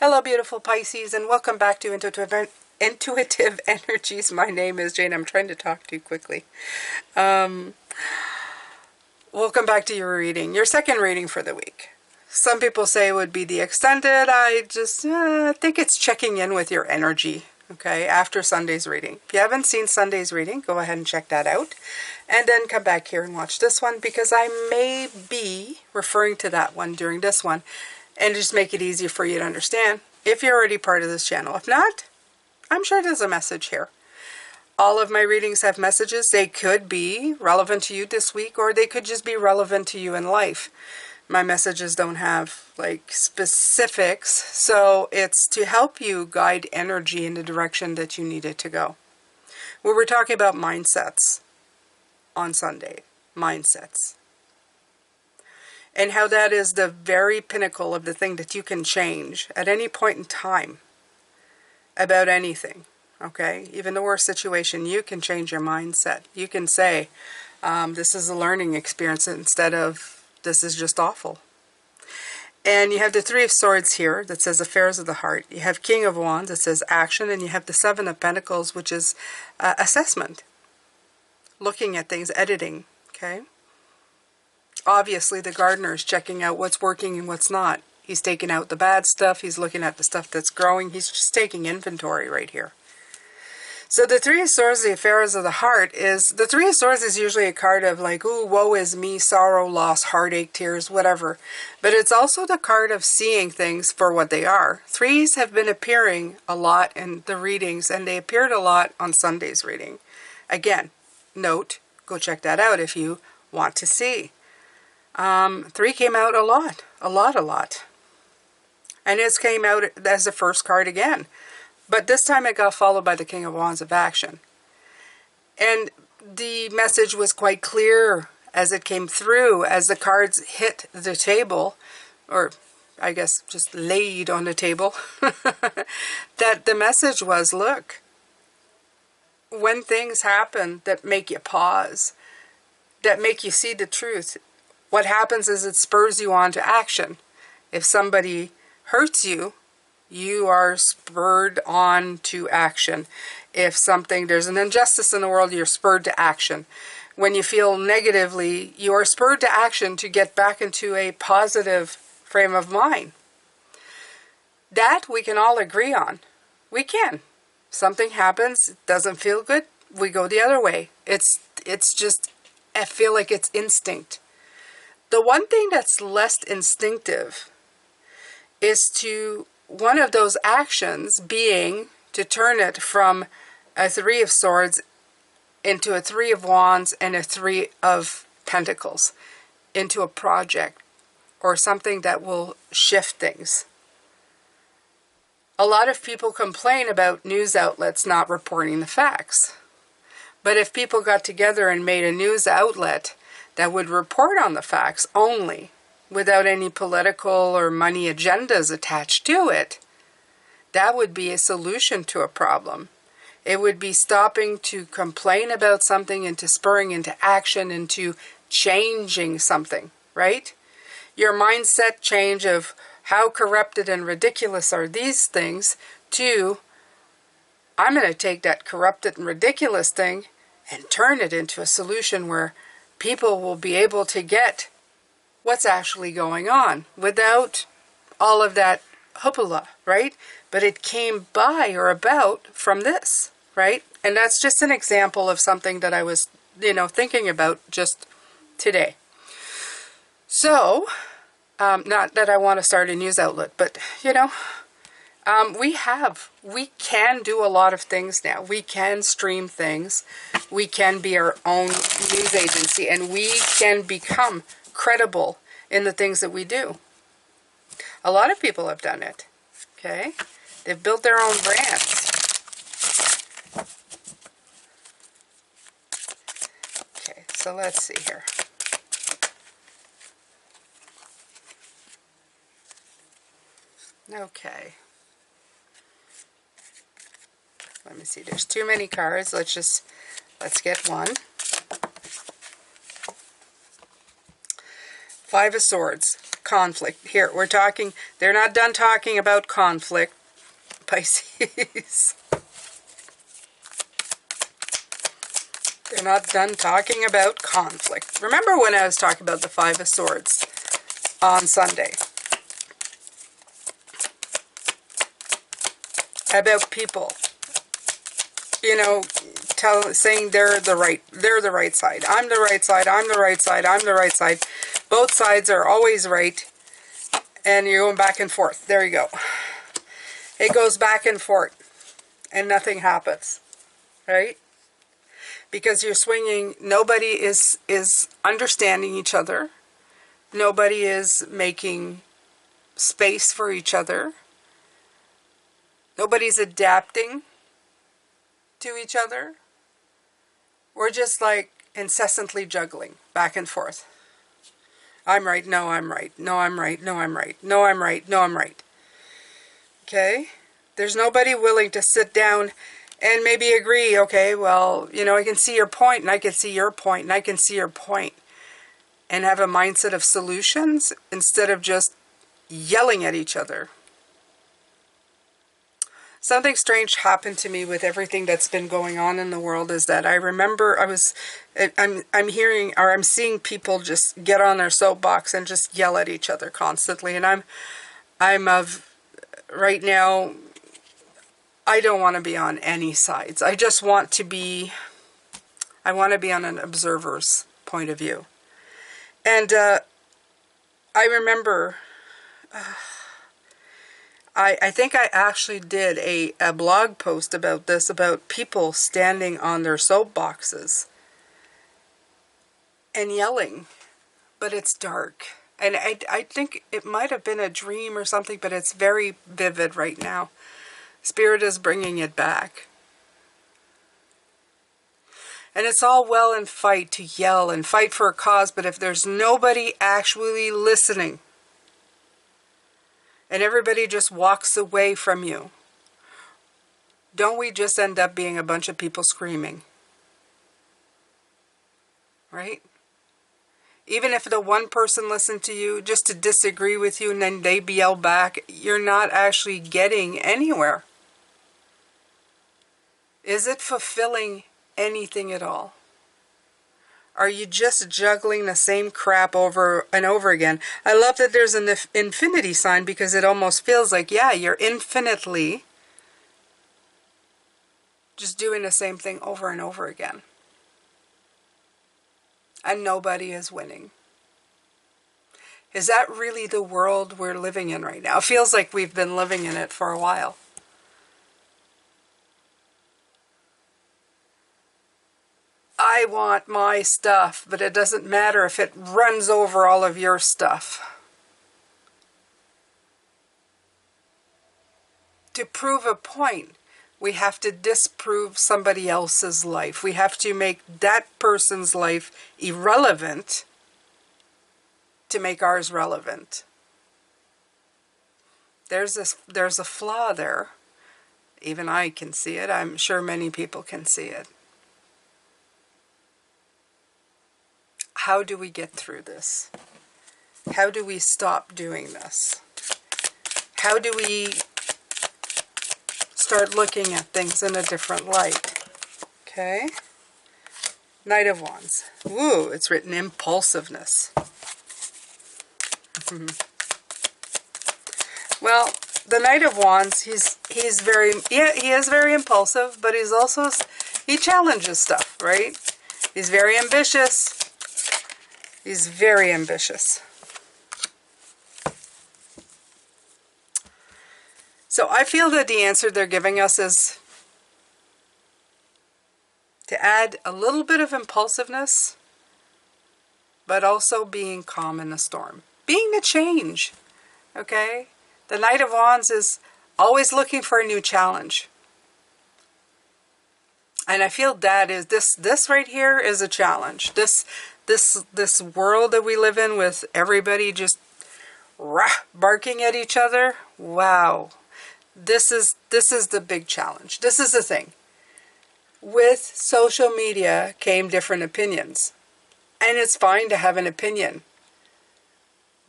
Hello, beautiful Pisces, and welcome back to Intuitive Energies. My name is Jane. I'm trying to talk too quickly. Welcome back to your reading, your second reading for the week. Some people say it would be the extended. I just think it's checking in with your energy, okay, after Sunday's reading. If you haven't seen Sunday's reading, go ahead and check that out. And then come back here and watch this one, because I may be referring to that one during this one. And just make it easier for you to understand if you're already part of this channel. If not, I'm sure there's a message here. All of my readings have messages. They could be relevant to you this week, or they could just be relevant to you in life. My messages don't have like specifics, so it's to help you guide energy in the direction that you need it to go. We were talking about mindsets on Sunday. Mindsets. And how that is the very pinnacle of the thing that you can change at any point in time about anything, okay? Even the worst situation, you can change your mindset. You can say, this is a learning experience instead of, this is just awful. And you have the Three of Swords here that says affairs of the heart. You have King of Wands that says action, and you have the Seven of Pentacles, which is assessment. Looking at things, editing, okay? Obviously, the gardener is checking out what's working and what's not. He's taking out the bad stuff. He's looking at the stuff that's growing. He's just taking inventory right here. So the Three of Swords, the affairs of the heart, is... The Three of Swords is usually a card of like, ooh, woe is me, sorrow, loss, heartache, tears, whatever. But it's also the card of seeing things for what they are. Threes have been appearing a lot in the readings, and they appeared a lot on Sunday's reading. Again, note, go check that out if you want to see. Three came out a lot. And it came out as the first card again. But this time it got followed by the King of Wands of action. And the message was quite clear as it came through, as the cards hit the table, or I guess just laid on the table, that the message was, look, when things happen that make you pause, that make you see the truth, what happens is it spurs you on to action. If somebody hurts you, you are spurred on to action. If there's an injustice in the world, you're spurred to action. When you feel negatively, you are spurred to action to get back into a positive frame of mind. That we can all agree on. We can. Something happens, it doesn't feel good, we go the other way. It's just, I feel like it's instinct. The one thing that's less instinctive is one of those actions being to turn it from a Three of Swords into a Three of Wands and a Three of Pentacles, into a project or something that will shift things. A lot of people complain about news outlets not reporting the facts. But if people got together and made a news outlet that would report on the facts only, without any political or money agendas attached to it, that would be a solution to a problem. It would be stopping to complain about something into spurring into action, into changing something, right? Your mindset change of how corrupted and ridiculous are these things to, I'm going to take that corrupted and ridiculous thing and turn it into a solution where people will be able to get what's actually going on without all of that hoopla, right? But it came by or about from this, right? And that's just an example of something that I was, thinking about just today. So, not that I want to start a news outlet, but, we can do a lot of things now. We can stream things. We can be our own news agency, and we can become credible in the things that we do. A lot of people have done it, okay? They've built their own brands. Okay, so let's see here. Okay. Let me see, there's too many cards. Let's get one. Five of Swords. conflict. Here, we're talking, they're not done talking about conflict, Pisces. They're not done talking about conflict. Remember when I was talking about the Five of Swords on Sunday? About people, you know, saying they're the right side. I'm the right side, I'm the right side, I'm the right side. Both sides are always right. And you're going back and forth. There you go. It goes back and forth. And nothing happens. Right? Because you're swinging. Nobody is understanding each other. Nobody is making space for each other. Nobody's adapting to each other. We're just like incessantly juggling back and forth. I'm right, no, I'm right. No, I'm right, no, I'm right. No, I'm right, no, I'm right. Okay? There's nobody willing to sit down and maybe agree, okay, well, you know, I can see your point, and I can see your point, and I can see your point. And have a mindset of solutions instead of just yelling at each other. Something strange happened to me with everything that's been going on in the world is that I remember I'm hearing, or I'm seeing people just get on their soapbox and just yell at each other constantly. And I'm right now, I don't want to be on any sides. I just want to be, I want to be on an observer's point of view. And I remember, I think I actually did a blog post about this, about people standing on their soapboxes and yelling, but it's dark. And I think it might have been a dream or something, but it's very vivid right now. Spirit is bringing it back. And it's all well and fight to yell and fight for a cause, but if there's nobody actually listening, and everybody just walks away from you, don't we just end up being a bunch of people screaming? Right? Even if the one person listened to you just to disagree with you and then they yell back, you're not actually getting anywhere. Is it fulfilling anything at all? Are you just juggling the same crap over and over again? I love that there's an infinity sign, because it almost feels like, yeah, you're infinitely just doing the same thing over and over again. And nobody is winning. Is that really the world we're living in right now? It feels like we've been living in it for a while. I want my stuff, but it doesn't matter if it runs over all of your stuff. To prove a point, we have to disprove somebody else's life. We have to make that person's life irrelevant to make ours relevant. There's a flaw there. Even I can see it. I'm sure many people can see it. How do we get through this? How do we stop doing this? How do we start looking at things in a different light? Okay. Knight of Wands. Ooh, it's written impulsiveness. Well, the Knight of Wands, he is very impulsive, but he challenges stuff, right? He's very ambitious. He's very ambitious. So I feel that the answer they're giving us is to add a little bit of impulsiveness, but also being calm in the storm. Being the change, okay? The Knight of Wands is always looking for a new challenge. And I feel that is this right here is a challenge. This world that we live in, with everybody just barking at each other. Wow. This is the big challenge. This is the thing. With social media came different opinions. And it's fine to have an opinion.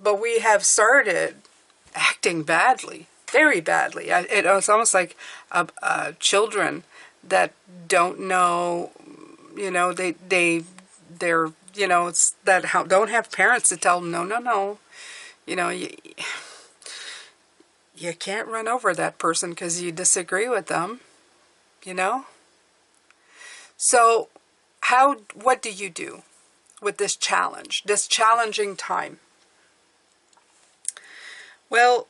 But we have started acting badly, very badly. It's almost like children that don't know, you know, they're, you know, it's that don't have parents to tell them, no, no, no, you know, you can't run over that person because you disagree with them, you know? So what do you do with this challenge, this challenging time? Well,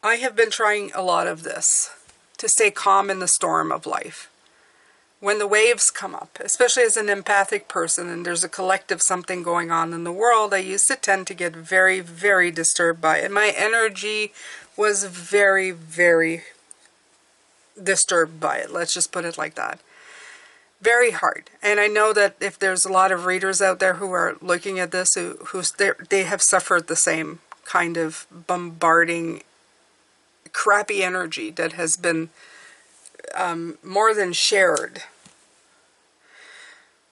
I have been trying a lot of this to stay calm in the storm of life. When the waves come up, especially as an empathic person and there's a collective something going on in the world, I used to tend to get very, very disturbed by it. My energy was very, very disturbed by it. Let's just put it like that. Very hard. And I know that if there's a lot of readers out there who are looking at this, they have suffered the same kind of bombarding, crappy energy that has been more than shared.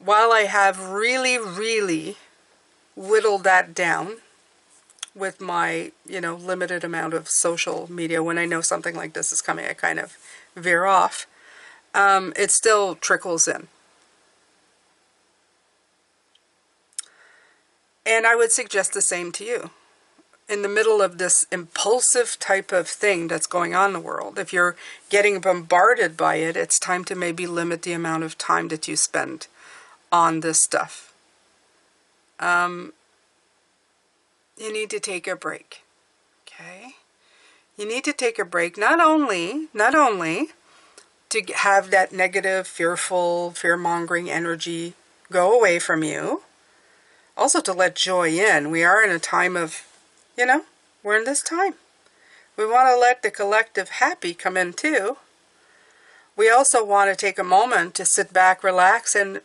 While I have really, really whittled that down with my, you know, limited amount of social media, when I know something like this is coming, I kind of veer off. It still trickles in. And I would suggest the same to you. In the middle of this impulsive type of thing that's going on in the world, if you're getting bombarded by it, it's time to maybe limit the amount of time that you spend on this stuff. You need to take a break. Okay? You need to take a break, not only to have that negative, fearful, fear-mongering energy go away from you, also to let joy in. We are in a time of, you know, we're in this time. We want to let the collective happy come in too. We also want to take a moment to sit back, relax, and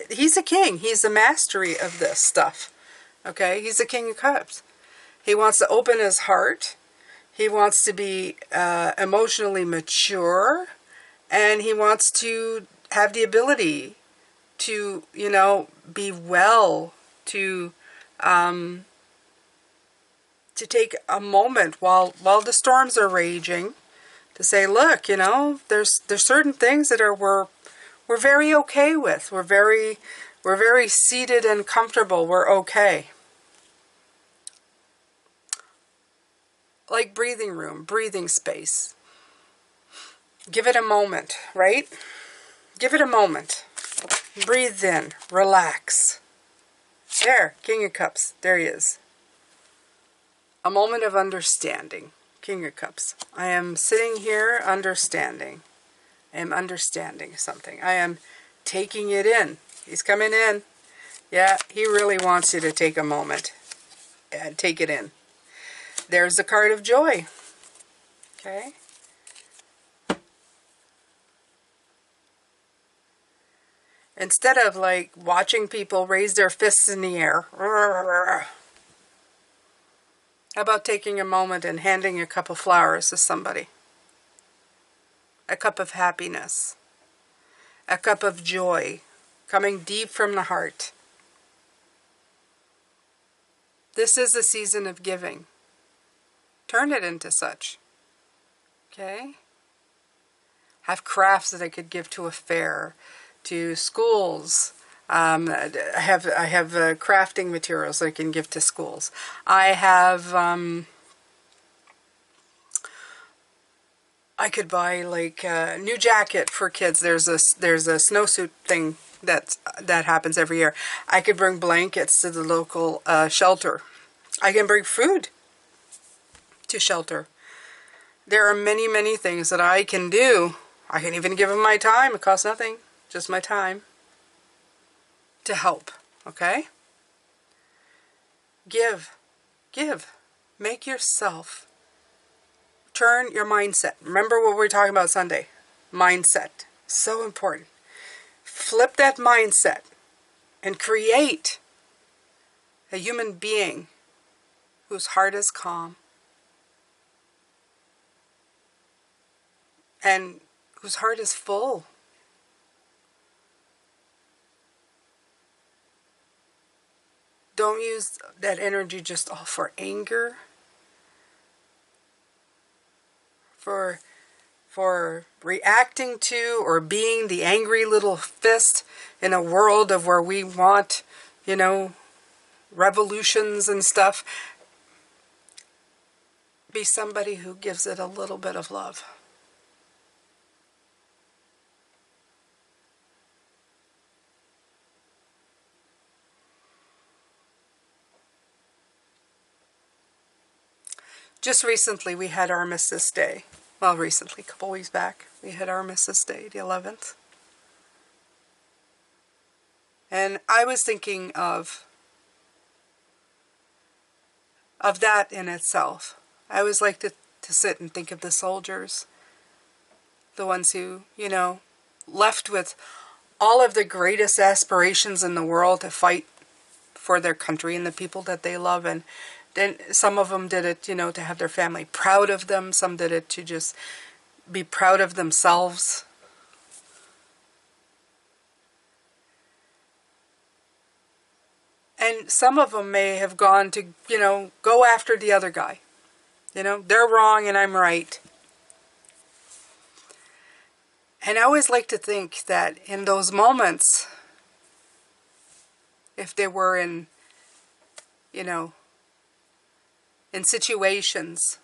he's a king. He's the mastery of this stuff. Okay? He's the King of Cups. He wants to open his heart. He wants to be emotionally mature. And he wants to have the ability to, you know, be well, to take a moment while the storms are raging, to say, look, you know, there's certain things that we're very okay with. We're very seated and comfortable. We're okay. Like breathing room, breathing space. Give it a moment, right? Give it a moment. Breathe in, relax. There, King of Cups, there he is. A moment of understanding, King of Cups. I am sitting here understanding. I am understanding something. I am taking it in. He's coming in. Yeah, he really wants you to take a moment and take it in. There's the card of joy. Okay? Instead of like watching people raise their fists in the air, how about taking a moment and handing a cup of flowers to somebody? A cup of happiness. A cup of joy coming deep from the heart. This is a season of giving. Turn it into such. Okay? Have crafts that I could give to a fair, to schools. I have crafting materials that I can give to schools. I have I could buy like a new jacket for kids. There's a snowsuit thing that happens every year. I could bring blankets to the local shelter. I can bring food to shelter. There are many, many things that I can do. I can even give them my time. It costs nothing, just my time, to help. Okay? Give. Make yourself. Turn your mindset. Remember what we were talking about Sunday. Mindset. So important. Flip that mindset and create a human being whose heart is calm and whose heart is full. don't use that energy just all for anger, for reacting to or being the angry little fist in a world of where we want, you know, revolutions and stuff. Be somebody who gives it a little bit of love. Just recently we had Armistice Day. Well, recently, a couple weeks back, we had Armistice Day, the 11th. And I was thinking of that in itself. I always like to sit and think of the soldiers, the ones who, you know, left with all of the greatest aspirations in the world to fight for their country and the people that they love. And then some of them did it, you know, to have their family proud of them. Some did it to just be proud of themselves. And some of them may have gone to, you know, go after the other guy. You know, they're wrong and I'm right. And I always like to think that in those moments, if they were in, you know, in situations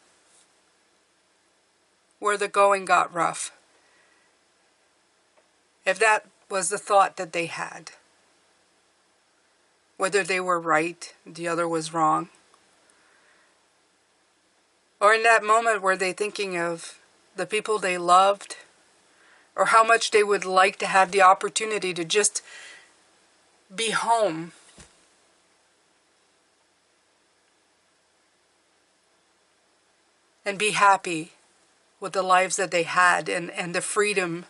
where the going got rough, if that was the thought that they had, whether they were right, the other was wrong, or in that moment were they thinking of the people they loved, or how much they would like to have the opportunity to just be home and be happy with the lives that they had, and the freedom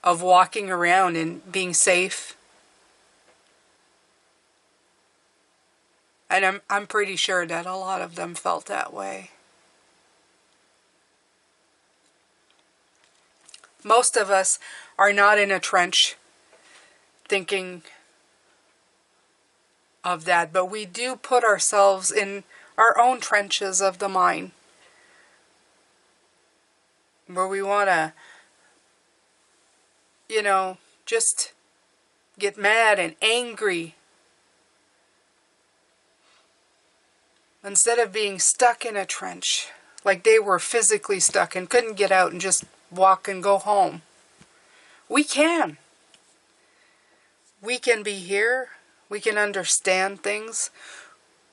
of walking around and being safe. And I'm pretty sure that a lot of them felt that way. Most of us are not in a trench thinking of that, but we do put ourselves in our own trenches of the mind, where we want to, you know, just get mad and angry, instead of being stuck in a trench, like they were physically stuck and couldn't get out and just walk and go home. We can. We can be here. We can understand things.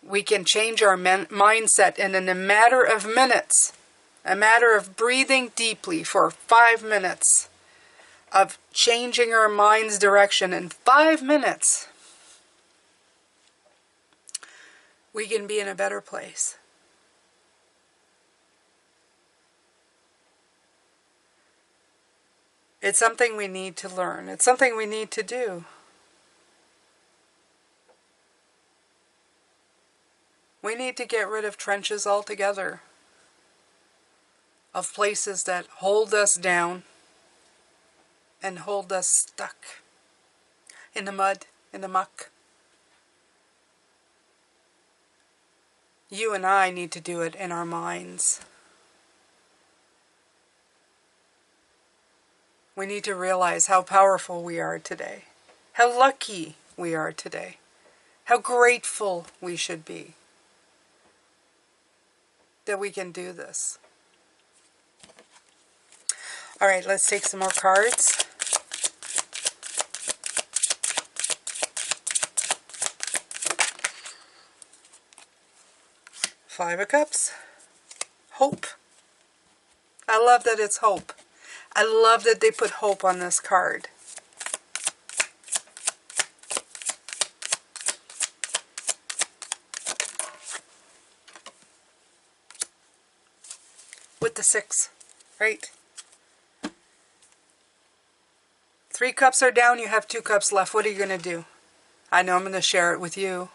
We can change our mindset, and in a matter of minutes, a matter of breathing deeply for 5 minutes, of changing our mind's direction in 5 minutes, we can be in a better place. It's something we need to learn. It's something we need to do. We need to get rid of trenches altogether, of places that hold us down and hold us stuck in the mud, in the muck. You and I need to do it in our minds. We need to realize how powerful we are today, how lucky we are today, how grateful we should be that we can do this. All right, let's take some more cards. Five of Cups. Hope. I love that it's hope. I love that they put hope on this card. With the 6, right? 3 cups are down, you have 2 cups left. What are you going to do? I know I'm going to share it with you.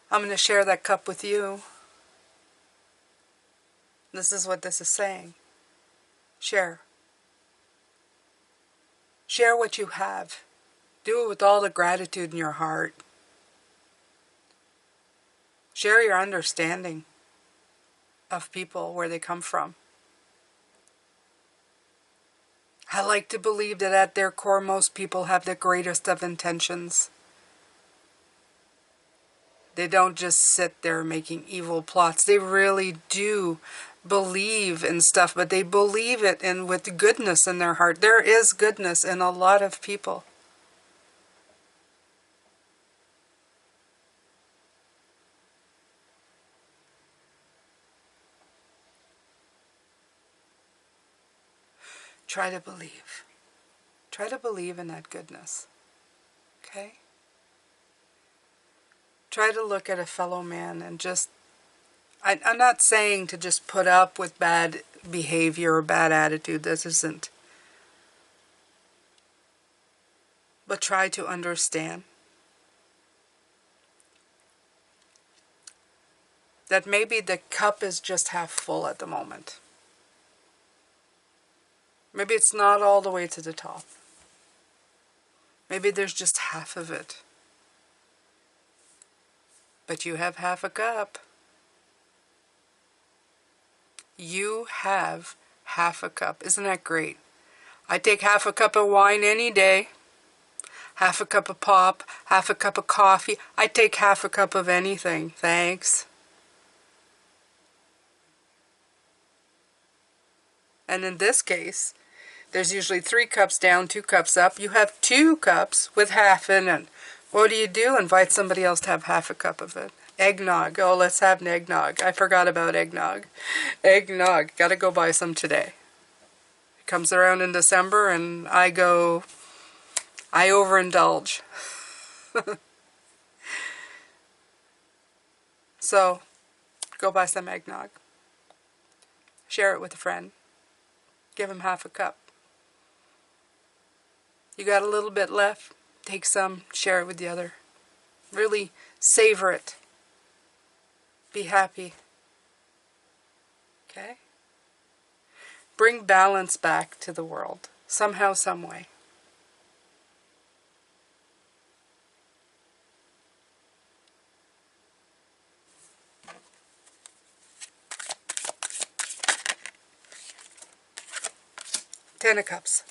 I'm going to share that cup with you. This is what this is saying. Share. Share what you have. Do it with all the gratitude in your heart. Share your understanding of people, where they come from. I like to believe that at their core, most people have the greatest of intentions. They don't just sit there making evil plots. They really do believe in stuff, but they believe it in with goodness in their heart. There is goodness in a lot of people. Try to believe. Try to believe in that goodness. Okay? Try to look at a fellow man and just, I'm not saying to just put up with bad behavior or bad attitude. This isn't. But try to understand that maybe the cup is just half full at the moment. Maybe it's not all the way to the top. Maybe there's just half of it. But you have half a cup. You have half a cup. Isn't that great? I take half a cup of wine any day. Half a cup of pop. Half a cup of coffee. I take half a cup of anything. Thanks. And in this case, there's usually 3 cups down, 2 cups up. You have 2 cups with half in it. What do? Invite somebody else to have half a cup of it. Eggnog. Oh, let's have an eggnog. I forgot about eggnog. Eggnog. Gotta go buy some today. It comes around in December and I overindulge. So, go buy some eggnog. Share it with a friend. Give him half a cup. You got a little bit left? Take some, share it with the other. Really savor it. Be happy. Okay? Bring balance back to the world. Somehow, some way. Ten of Cups.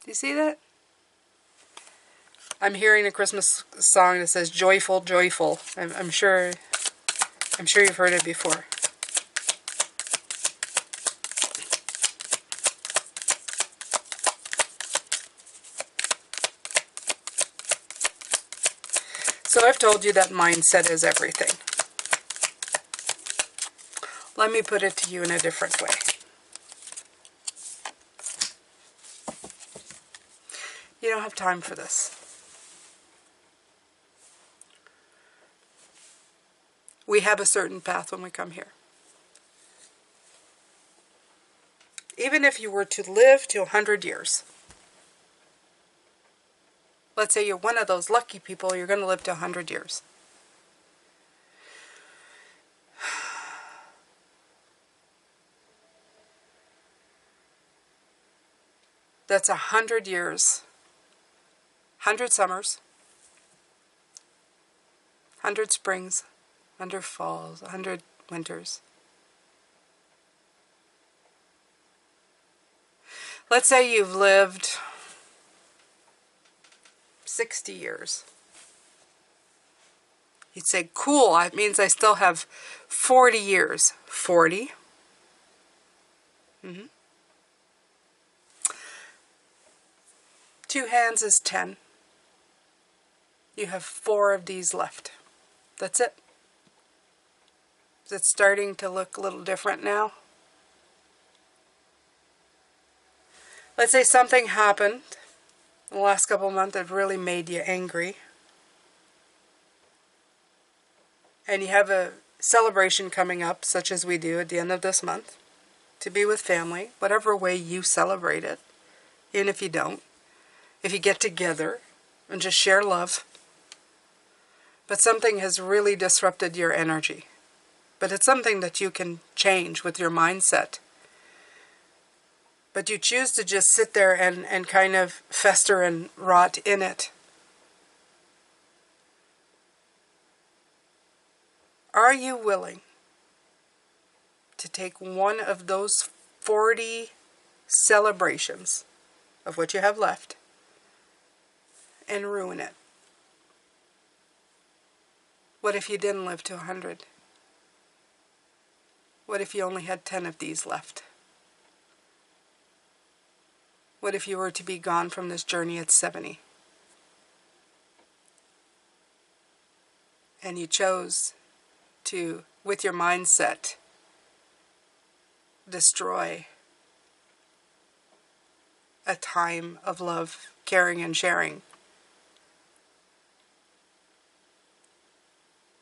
Do you see that? I'm hearing a Christmas song that says "Joyful, Joyful." I'm sure you've heard it before. So I've told you that mindset is everything. Let me put it to you in a different way. You don't have time for this. We have a certain path when we come here. Even if you were to live to 100 years, let's say you're one of those lucky people, you're going to live to 100 years. That's 100 years, 100 summers, 100 springs, 100 falls, 100 winters. Let's say you've lived 60 years. You'd say, cool, that means I still have 40 years. 40. Mm-hmm. 2 hands is 10. You have 4 of these left. That's it. Is it starting to look a little different now? Let's say something happened in the last couple of months that really made you angry. And you have a celebration coming up, such as we do at the end of this month, to be with family, whatever way you celebrate it, even if you don't. If you get together and just share love. But something has really disrupted your energy. But it's something that you can change with your mindset. But you choose to just sit there and kind of fester and rot in it. Are you willing to take one of those 40 celebrations of what you have left and ruin it? What if you didn't live to 100? What if you only had 10 of these left? What if you were to be gone from this journey at 70? And you chose to, with your mindset, destroy a time of love, caring, and sharing.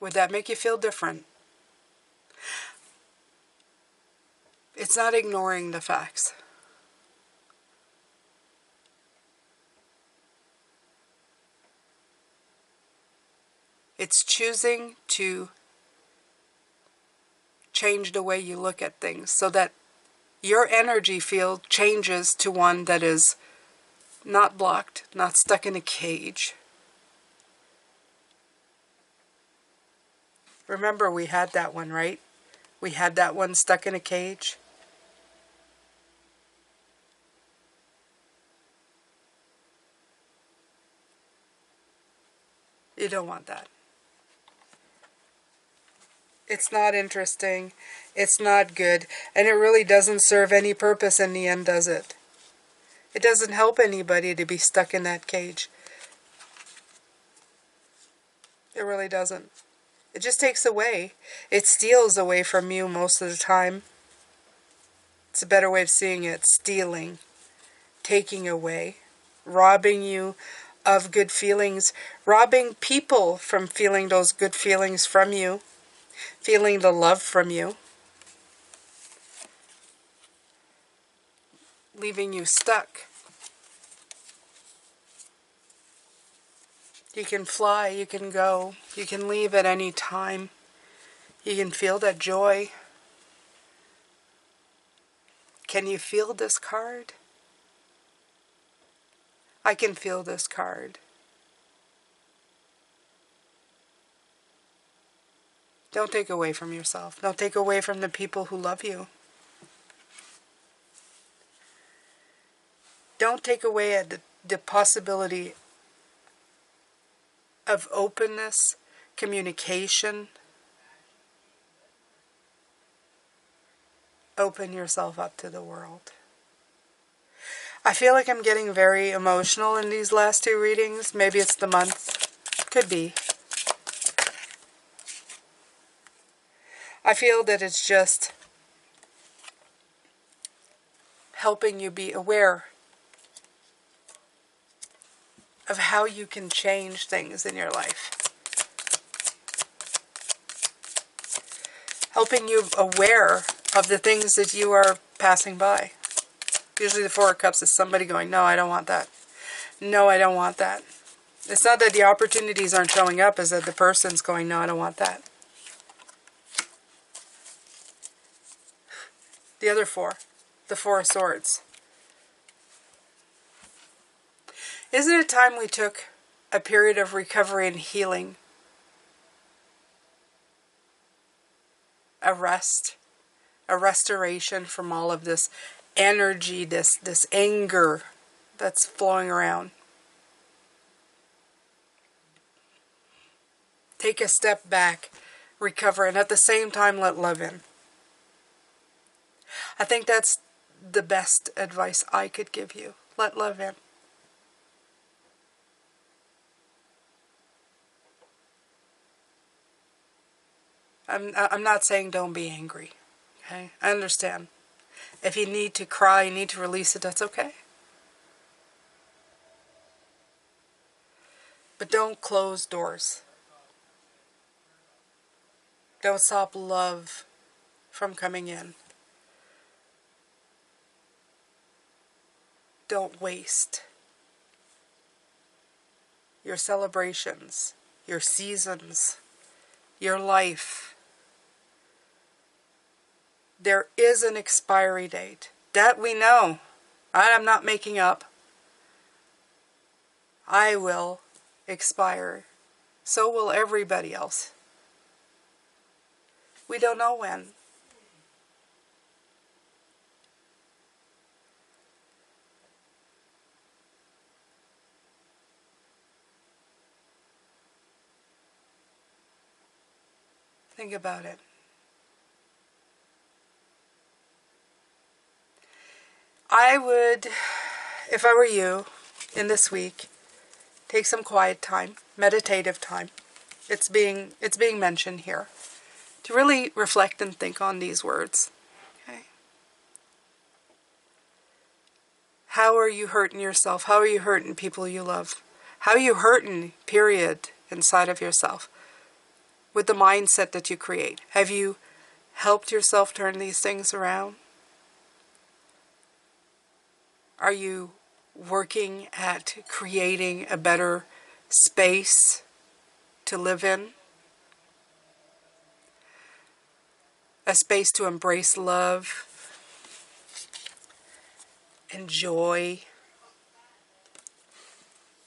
Would that make you feel different? It's not ignoring the facts. It's choosing to change the way you look at things so that your energy field changes to one that is not blocked, not stuck in a cage. Remember, we had that one, right? We had that one stuck in a cage. You don't want that. It's not interesting. It's not good. And it really doesn't serve any purpose in the end, does it? It doesn't help anybody to be stuck in that cage. It really doesn't. It just takes away. It steals away from you most of the time. It's a better way of seeing it. Stealing. Taking away. Robbing you of good feelings. Robbing people from feeling those good feelings from you. Feeling the love from you. Leaving you stuck. You can fly, you can go, you can leave at any time. You can feel that joy. Can you feel this card? I can feel this card. Don't take away from yourself. Don't take away from the people who love you. Don't take away the possibility of openness, communication. Open yourself up to the world. I feel like I'm getting very emotional in these last two readings. Maybe it's the month. Could be. I feel that it's just helping you be aware of how you can change things in your life. Helping you aware of the things that you are passing by. Usually the Four of Cups is somebody going, no, I don't want that. No, I don't want that. It's not that the opportunities aren't showing up, it's that the person's going, no, I don't want that. The other four, the Four of Swords. Isn't it time we took a period of recovery and healing? A rest, a restoration from all of this energy, this anger that's flowing around. Take a step back, recover, and at the same time let love in. I think that's the best advice I could give you. Let love in. I'm not saying don't be angry. Okay? I understand. If you need to cry, you need to release it, that's okay. But don't close doors. Don't stop love from coming in. Don't waste your celebrations, your seasons, your life. There is an expiry date. That we know. I'm not making up. I will expire. So will everybody else. We don't know when. Think about it. I would, if I were you, in this week, take some quiet time, meditative time. It's being mentioned here. To really reflect and think on these words. Okay. How are you hurting yourself? How are you hurting people you love? How are you hurting, period, inside of yourself? With the mindset that you create. Have you helped yourself turn these things around? Are you working at creating a better space to live in? A space to embrace love and joy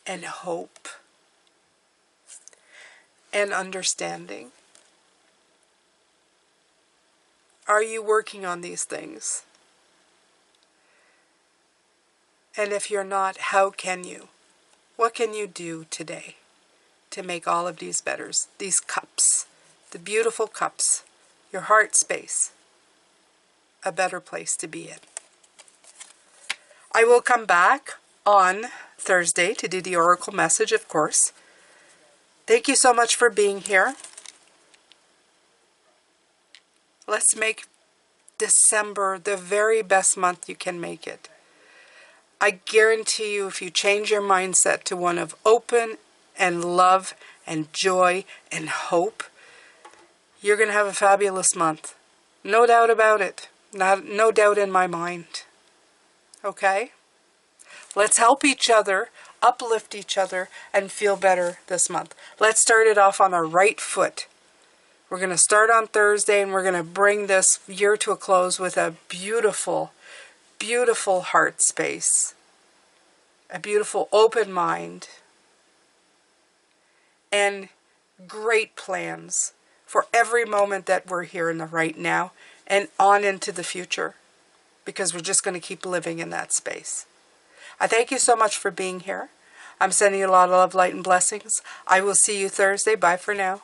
and hope and understanding. Are you working on these things? And if you're not, how can you? What can you do today to make all of these better? These cups, the beautiful cups, your heart space, a better place to be in. I will come back on Thursday to do the oracle message, of course. Thank you so much for being here. Let's make December the very best month you can make it. I guarantee you, if you change your mindset to one of open and love and joy and hope, you're going to have a fabulous month. No doubt about it. No doubt in my mind. Okay? Let's help each other, uplift each other, and feel better this month. Let's start it off on our right foot. We're going to start on Thursday, and we're going to bring this year to a close with a beautiful, beautiful heart space, a beautiful open mind, and great plans for every moment that we're here in the right now and on into the future, because we're just going to keep living in that space. I thank you so much for being here. I'm sending you a lot of love, light, and blessings. I will see you Thursday. Bye for now.